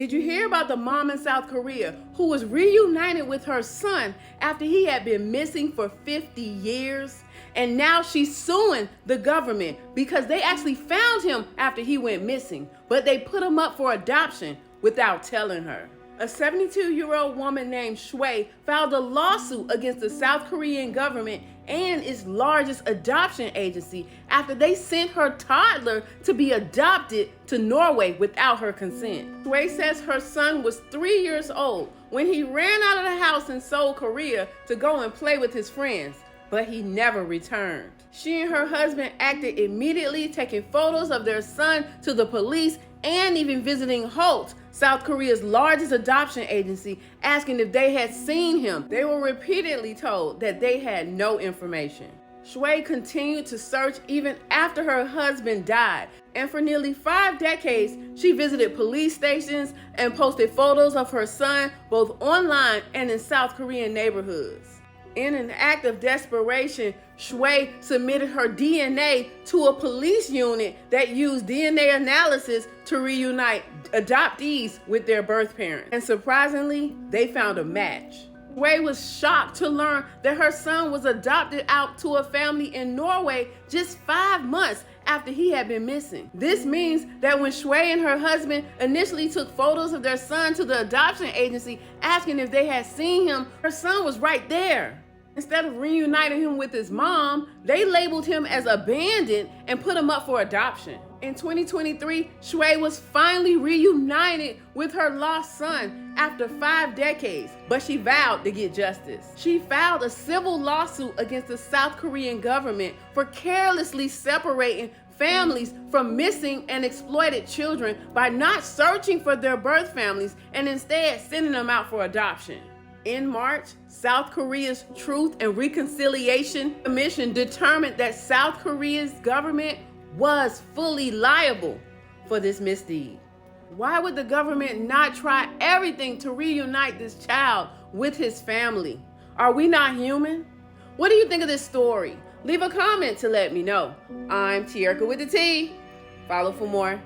Did you hear about the mom in South Korea who was reunited with her son after he had been missing for 50 years? And now she's suing the government because they actually found him after he went missing, but they put him up for adoption without telling her. A 72-year-old woman named Shui filed a lawsuit against the South Korean government and its largest adoption agency after they sent her toddler to be adopted to Norway without her consent. Shui says her son was 3 years old when he ran out of the house in Seoul, Korea to go and play with his friends, but he never returned. She and her husband acted immediately, taking photos of their son to the police and even visiting Holt, South Korea's largest adoption agency, asking if they had seen him. They were repeatedly told that they had no information. Shui continued to search even after her husband died, and for nearly 5 decades, she visited police stations and posted photos of her son both online and in South Korean neighborhoods. In an act of desperation, Shui submitted her DNA to a police unit that used DNA analysis to reunite adoptees with their birth parents. And surprisingly, they found a match. Shui was shocked to learn that her son was adopted out to a family in Norway just 5 months after he had been missing. This means that when Shui and her husband initially took photos of their son to the adoption agency asking if they had seen him, her son was right there. Instead of reuniting him with his mom, they labeled him as abandoned and put him up for adoption. In 2023, Shui was finally reunited with her lost son after 5 decades, but she vowed to get justice. She filed a civil lawsuit against the South Korean government for carelessly separating families from missing and exploited children by not searching for their birth families and instead sending them out for adoption. In March, South Korea's Truth and Reconciliation Commission determined that South Korea's government was fully liable for this misdeed. Why would the government not try everything to reunite this child with his family? Are we not human? What do you think of this story? Leave a comment to let me know. I'm Te-Erika with the T. Follow for more.